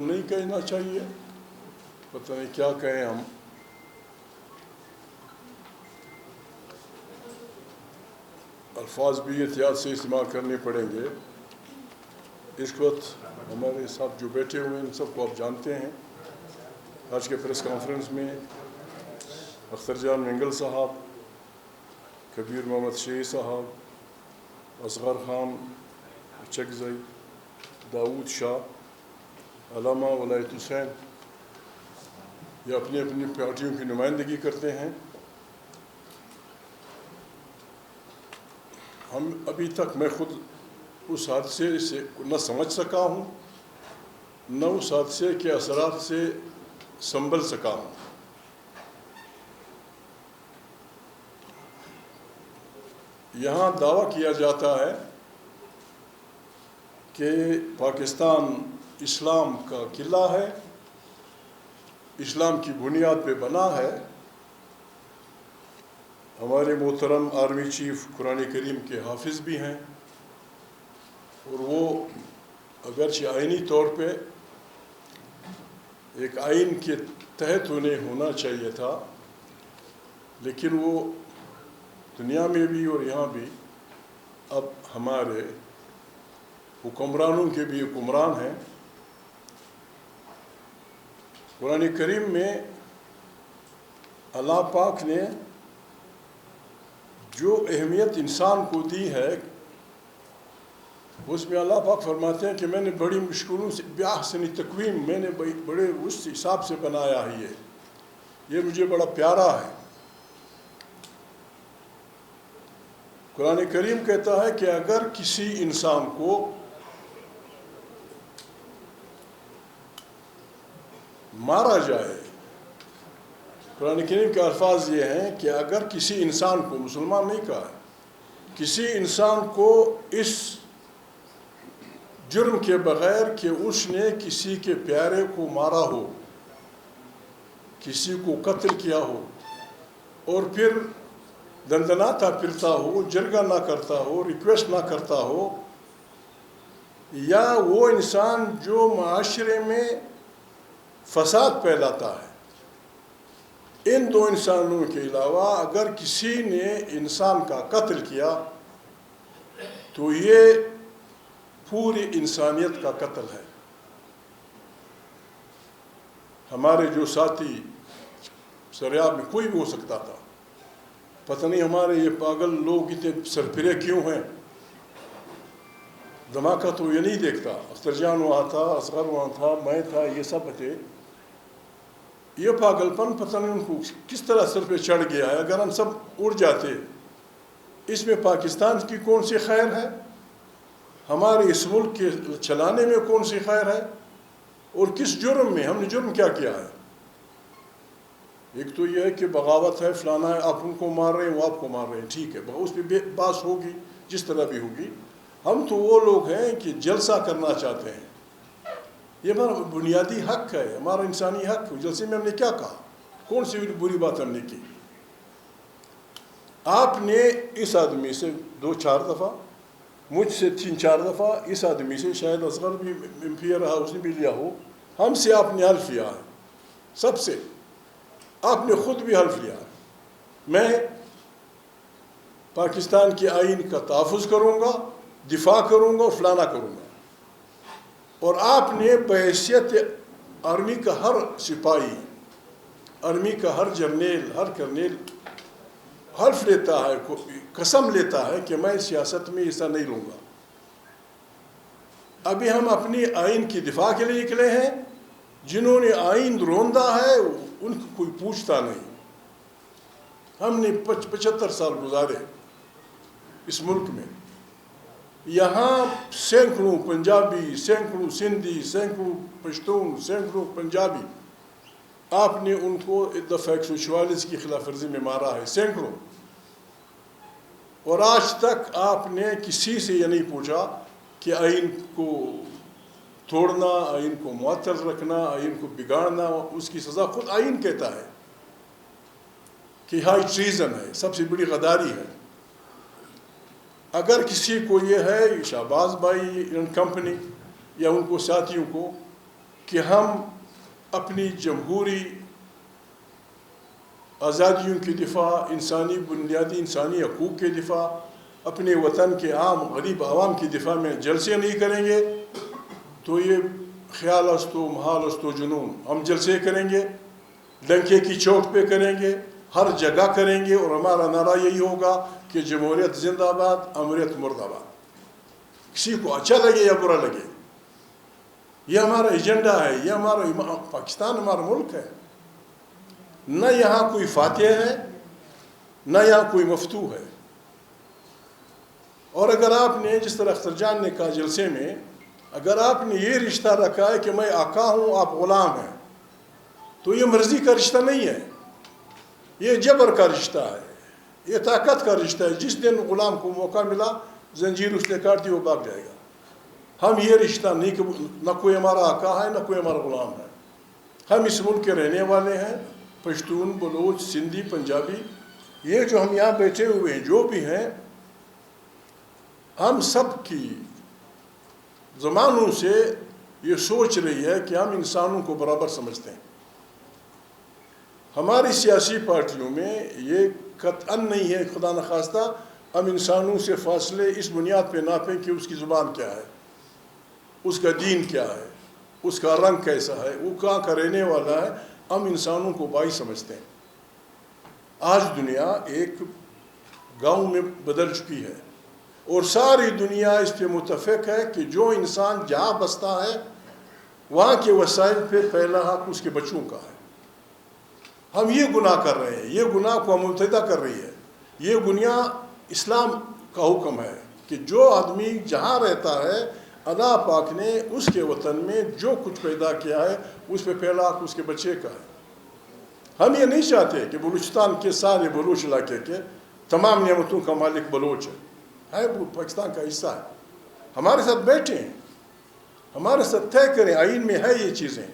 نہیں کہنا چاہیے، پتہ نہیں کیا کہیں ہم۔ الفاظ بھی احتیاط سے استعمال کرنے پڑیں گے۔ اس وقت ہمارے ساتھ جو بیٹھے ہوئے ہیں ان سب کو آپ جانتے ہیں۔ آج کے پریس کانفرنس میں اختر جان مینگل صاحب، کبیر محمد شیخ صاحب، اصغر خان چکزئی، داؤد شاہ، علامہ ولایت حسین، یہ اپنی اپنی پارٹیوں کی نمائندگی کرتے ہیں۔ ہم ابھی تک میں خود اس حادثے سے نہ سمجھ سکا ہوں، نہ اس حادثے کے اثرات سے سنبھل سکا ہوں۔ یہاں دعویٰ کیا جاتا ہے کہ پاکستان اسلام کا قلعہ ہے، اسلام کی بنیاد پہ بنا ہے۔ ہمارے محترم آرمی چیف قرآن کریم کے حافظ بھی ہیں، اور وہ اگرچہ آئینی طور پہ ایک آئین کے تحت انہیں ہونا چاہیے تھا، لیکن وہ دنیا میں بھی اور یہاں بھی اب ہمارے حکمرانوں کے بھی حکمران ہیں۔ قرآن کریم میں اللہ پاک نے جو اہمیت انسان کو دی ہے، اس میں اللہ پاک فرماتے ہیں کہ میں نے بڑی مشکلوں سے بِأَحْسَنِ تقویم، میں نے بڑے اس حساب سے بنایا ہے، یہ مجھے بڑا پیارا ہے۔ قرآن کریم کہتا ہے کہ اگر کسی انسان کو مارا جائے، قرآن کریم کے الفاظ یہ ہیں کہ اگر کسی انسان کو، مسلمان نہیں کہا ہے، کسی انسان کو اس جرم کے بغیر کہ اس نے کسی کے پیارے کو مارا ہو، کسی کو قتل کیا ہو، اور پھر دندناتا پھرتا ہو، جرگہ نہ کرتا ہو، ریکویسٹ نہ کرتا ہو، یا وہ انسان جو معاشرے میں فساد پھیلاتا ہے، ان دو انسانوں کے علاوہ اگر کسی نے انسان کا قتل کیا تو یہ پوری انسانیت کا قتل ہے۔ ہمارے جو ساتھی سریاب میں کوئی بھی ہو سکتا تھا، پتہ نہیں ہمارے یہ پاگل لوگ اتنے سرپھرے کیوں ہیں، دھماکہ تو یہ نہیں دیکھتا۔ اختر جان وہاں تھا، اصغر وہاں تھا، میں تھا، یہ سب تھے۔ یہ پاگل پن پتہ نہیں ان کو کس طرح سر پہ چڑھ گیا ہے۔ اگر ہم سب اڑ جاتے، اس میں پاکستان کی کون سی خیر ہے، ہمارے اس ملک کے چلانے میں کون سی خیر ہے، اور کس جرم میں، ہم نے جرم کیا کیا ہے؟ ایک تو یہ ہے کہ بغاوت ہے، فلانا ہے، آپ ان کو مار رہے ہیں، وہ آپ کو مار رہے ہیں، ٹھیک ہے، اس پہ بحث ہوگی جس طرح بھی ہوگی۔ ہم تو وہ لوگ ہیں کہ جلسہ کرنا چاہتے ہیں، یہ ہمارا بنیادی حق ہے، ہمارا انسانی حق۔ جلسے میں ہم نے کیا کہا؟ کون سی بری بات ہم نے کی؟ آپ نے اس آدمی سے 2-4 دفعہ، مجھ سے 3-4 دفعہ، اس آدمی سے شاید اصغر بھی ایم رہا، اس نے بھی لیا ہو، ہم سے آپ نے حلف لیا ہے، سب سے آپ نے خود بھی حلف لیا ہے، میں پاکستان کے آئین کا تحفظ کروں گا، دفاع کروں گا اور فلانا کروں گا۔ اور آپ نے بحیثیت آرمی کا ہر سپاہی، آرمی کا ہر جرنیل، ہر کرنیل حلف لیتا ہے، قسم لیتا ہے کہ میں سیاست میں حصہ نہیں لوں گا۔ ابھی ہم اپنی آئین کی دفاع کے لیے نکلے ہیں، جنہوں نے آئین روندا ہے ان کو کوئی پوچھتا نہیں۔ ہم نے 75 سال گزارے اس ملک میں، یہاں سینکڑوں پنجابی، سینکڑوں سندھی، سینکڑوں پشتون، سینکڑوں پنجابی، آپ نے ان کو دفعہ 144 کی خلاف ورزی میں مارا ہے، سینکڑوں۔ اور آج تک آپ نے کسی سے یہ نہیں پوچھا کہ آئین کو توڑنا، آئین کو معطل رکھنا، آئین کو بگاڑنا، اس کی سزا خود آئین کہتا ہے کہ ہائی ٹریزن ہے، سب سے بڑی غداری ہے۔ اگر کسی کو یہ ہے، شہباز بھائی اینڈ کمپنی یا ان کو ساتھیوں کو کہ ہم اپنی جمہوری آزادیوں کی دفاع، انسانی بنیادی انسانی حقوق کے دفاع، اپنے وطن کے عام غریب عوام کی دفاع میں جلسے نہیں کریں گے تو یہ خیال است و محال است و جنون. ہم جلسے کریں گے، ڈنکے کی چوٹ پہ کریں گے، ہر جگہ کریں گے، اور ہمارا نعرہ یہی ہوگا کہ جمہوریت زندہ آباد، امریت مرد آباد. کسی کو اچھا لگے یا برا لگے، یہ ہمارا ایجنڈا ہے، یہ ہمارا پاکستان ہمارا ملک ہے. نہ یہاں کوئی فاتح ہے، نہ یہاں کوئی مفتوح ہے. اور اگر آپ نے، جس طرح اختر جان نے کہا جلسے میں، اگر آپ نے یہ رشتہ رکھا ہے کہ میں آقا ہوں آپ غلام ہیں، تو یہ مرضی کا رشتہ نہیں ہے، یہ جبر کا رشتہ ہے، یہ طاقت کا رشتہ ہے. جس دن غلام کو موقع ملا زنجیر اس نے کاٹ دی، وہ بھاگ جائے گا. ہم یہ رشتہ نہیں کہ نہ کوئی ہمارا آقا ہے نہ کوئی ہمارا غلام ہے. ہم اس ملک کے رہنے والے ہیں، پشتون، بلوچ، سندھی، پنجابی، یہ جو ہم یہاں بیٹھے ہوئے ہیں جو بھی ہیں، ہم سب کی زمانوں سے یہ سوچ رہی ہے کہ ہم انسانوں کو برابر سمجھتے ہیں. ہماری سیاسی پارٹیوں میں یہ قطعاً نہیں ہے خدا نخواستہ ہم انسانوں سے فاصلے اس بنیاد پہ ناپیں کہ اس کی زبان کیا ہے، اس کا دین کیا ہے، اس کا رنگ کیسا ہے، وہ کہاں کا رہنے والا ہے. ہم انسانوں کو بھائی سمجھتے ہیں. آج دنیا ایک گاؤں میں بدل چکی ہے اور ساری دنیا اس پہ متفق ہے کہ جو انسان جہاں بستا ہے وہاں کے وسائل پہ پہلا حق اس کے بچوں کا ہے. ہم یہ گناہ کر رہے ہیں، یہ گناہ کو مبتدا کر رہی ہے. یہ گناہ اسلام کا حکم ہے کہ جو آدمی جہاں رہتا ہے اللہ پاک نے اس کے وطن میں جو کچھ پیدا کیا ہے اس پہ پہلا حق اس کے بچے کا ہے. ہم یہ نہیں چاہتے کہ بلوچستان کے سارے بلوچ علاقے کے تمام نعمتوں کا مالک بلوچ ہے، وہ پاکستان کا حصہ ہے. ہمارے ساتھ بیٹھیں، ہمارے ساتھ طے کریں، آئین میں ہے یہ چیزیں،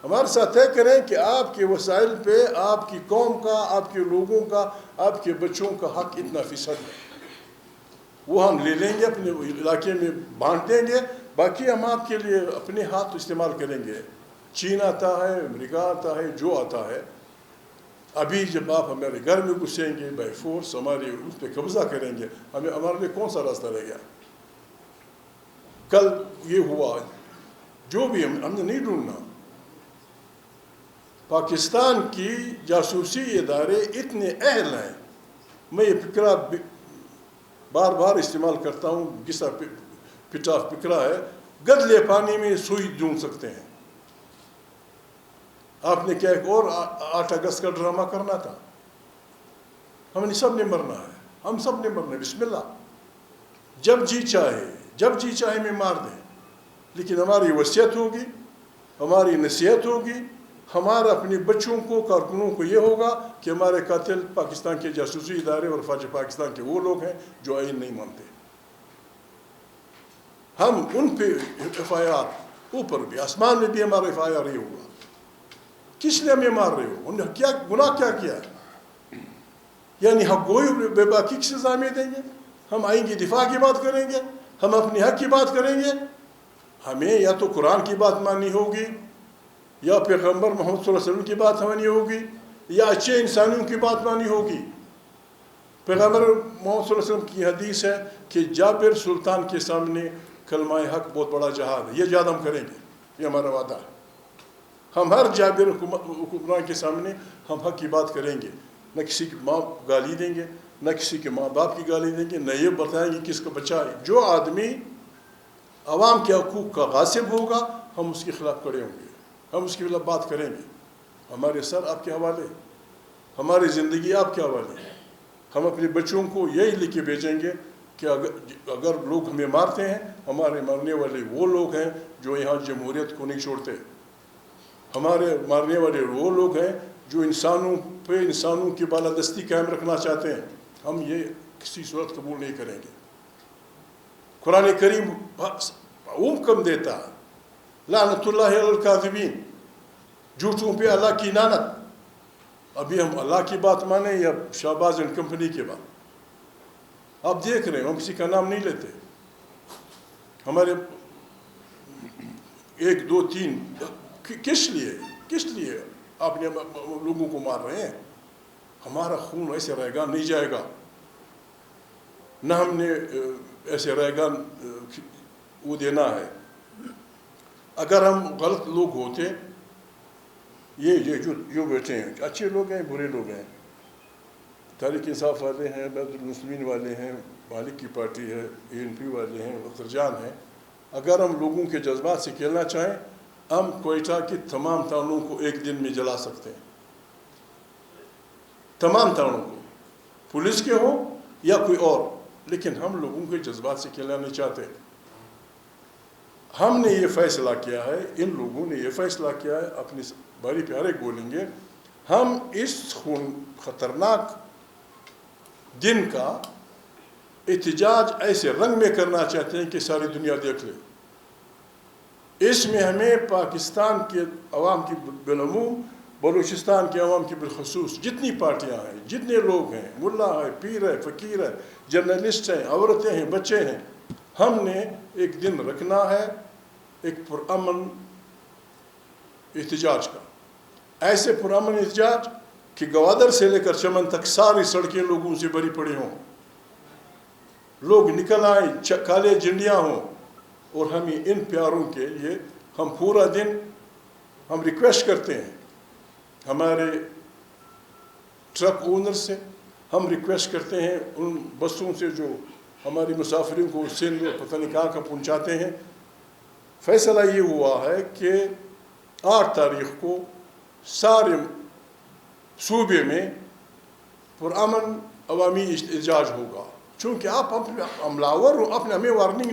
ہمارے ساتھ طے کریں کہ آپ کے وسائل پہ آپ کی قوم کا، آپ کے لوگوں کا، آپ کے بچوں کا حق اتنا فیصد ہے. وہ ہم لے لیں گے، اپنے علاقے میں بانٹ دیں گے، باقی ہم آپ کے لیے اپنے ہاتھ استعمال کریں گے. چین آتا ہے، امریکہ آتا ہے، جو آتا ہے. ابھی جب آپ ہمارے گھر میں گھسیں گے بائی فورس، ہمارے اس پہ قبضہ کریں گے، ہمارے لیے کون سا راستہ رہ گیا؟ کل یہ ہوا، جو بھی ہم نے نہیں ڈھونڈنا. پاکستان کی جاسوسی ادارے اتنے اہل ہیں، میں یہ فکرہ بار بار استعمال کرتا ہوں، گسا پٹا فکرہ ہے، گدلے پانی میں سوئی ڈھونڈ سکتے ہیں. آپ نے کیا ایک اور 8 اگست کا ڈرامہ کرنا تھا؟ ہم نے سب نے مرنا ہے، ہم سب نے مرنا ہے، بسم اللہ، جب جی چاہے میں مار دیں. لیکن ہماری وصیت ہوگی، ہماری نصیحت ہوگی، ہمارا اپنے بچوں کو، کارکنوں کو یہ ہوگا کہ ہمارے قاتل پاکستان کے جاسوسی ادارے اور فوج پاکستان کے وہ لوگ ہیں جو آئین نہیں مانتے. ہم ان پہ ایف آئی آر، اوپر بھی آسمان میں بھی ہمارا ایف آئی آر یہ ہوگا. کس لیے ہمیں مار رہے ہو؟ انہوں نے کیا گناہ کیا کیا ہے؟ یعنی حق گوئی بے باکی کی سزا میں دیں گے؟ ہم آئین کی دفاع کی بات کریں گے، ہم اپنے حق کی بات کریں گے. ہمیں یا تو قرآن کی بات ماننی ہوگی، یا پیغمبر محمد صلی اللہ علیہ وسلم کی بات ماننی ہوگی، یا اچھے انسانوں کی بات ماننی ہوگی. پیغمبر محمد صلی اللہ علیہ وسلم کی حدیث ہے کہ جابر سلطان کے سامنے کلمہ حق بہت بڑا جہاد ہے، یہ جہاد ہم کریں گے، یہ ہمارا وعدہ ہے. ہم ہر جابر حکمران کے سامنے ہم حق کی بات کریں گے، نہ کسی کی ماں گالی دیں گے، نہ کسی کے ماں باپ کی گالی دیں گے، نہ یہ بتائیں گے کس کو بچائے. جو آدمی عوام کے حقوق کا غاصب ہوگا ہم اس کے خلاف کھڑے ہوں گے، ہم اس کے خلاف بات کریں گے. ہمارے سر آپ کے حوالے، ہماری زندگی آپ کے حوالے. ہم اپنے بچوں کو یہی لکھ کے بھیجیں گے کہ اگر لوگ ہمیں مارتے ہیں، ہمارے مرنے والے وہ لوگ ہیں جو یہاں جمہوریت کو نہیں چھوڑتے. ہمارے مارنے والے وہ لوگ ہیں جو انسانوں پہ انسانوں کی بالادستی قائم رکھنا چاہتے ہیں. ہم یہ کسی صورت قبول نہیں کریں گے. قرآن کریم حکم دیتا لعنت اللہ علی الکاذبین، جھوٹوں پہ اللہ کی لعنت. ابھی ہم اللہ کی بات مانیں یا شہباز اینڈ کمپنی کی بات؟ آپ دیکھ رہے ہیں ہم کسی کا نام نہیں لیتے. ہمارے 1 2 3 کس لیے آپ نے لوگوں کو مار رہے ہیں؟ ہمارا خون ایسے ریگان نہیں جائے گا، نہ ہم نے ایسے ریگان وہ دینا ہے۔ اگر ہم غلط لوگ ہوتے، یہ جو بیٹھے ہیں اچھے لوگ ہیں برے لوگ ہیں، تحریک انصاف والے ہیں، بیت المسلمین والے ہیں، مالک کی پارٹی ہے، ANP والے ہیں، اختر جان ہیں، اگر ہم لوگوں کے جذبات سے کھیلنا چاہیں ہم کوئٹہ کی تمام ٹاؤنوں کو ایک دن میں جلا سکتے ہیں، تمام ٹاؤنوں کو، پولیس کے ہوں یا کوئی اور، لیکن ہم لوگوں کے جذبات سے کھیلنا نہیں چاہتے۔ ہم نے یہ فیصلہ کیا ہے، ان لوگوں نے یہ فیصلہ کیا ہے، اپنے بڑے پیارے بولیں گے، ہم اس خطرناک دن کا احتجاج ایسے رنگ میں کرنا چاہتے ہیں کہ ساری دنیا دیکھ لے۔ اس میں ہمیں پاکستان کے عوام کی بالعموم، بلوچستان کے عوام کی بالخصوص جتنی پارٹیاں ہیں، جتنے لوگ ہیں، ملا ہے، پیر ہے، فقیر ہے، جرنلسٹ ہیں، عورتیں ہیں، بچے ہیں، ہم نے ایک دن رکھنا ہے ایک پرامن احتجاج کا، ایسے پرامن احتجاج کہ گوادر سے لے کر چمن تک ساری سڑکیں لوگوں سے بھری پڑی ہوں، لوگ نکل آئیں، کالے جھنڈیاں ہوں، اور ہمیں ان پیاروں کے لیے ہم پورا دن ہم ریکویسٹ کرتے ہیں ہمارے ٹرک اونر سے، ہم ریکویسٹ کرتے ہیں ان بسوں سے جو ہماری مسافروں کو سندھ پتہ نہیں کہاں کا پہنچاتے ہیں۔ فیصلہ یہ ہوا ہے کہ 8 تاریخ کو سارے صوبے میں پرامن عوامی احتجاج ہوگا، چونکہ آپ حملہ آور ہو، آپ نے ہمیں وارننگ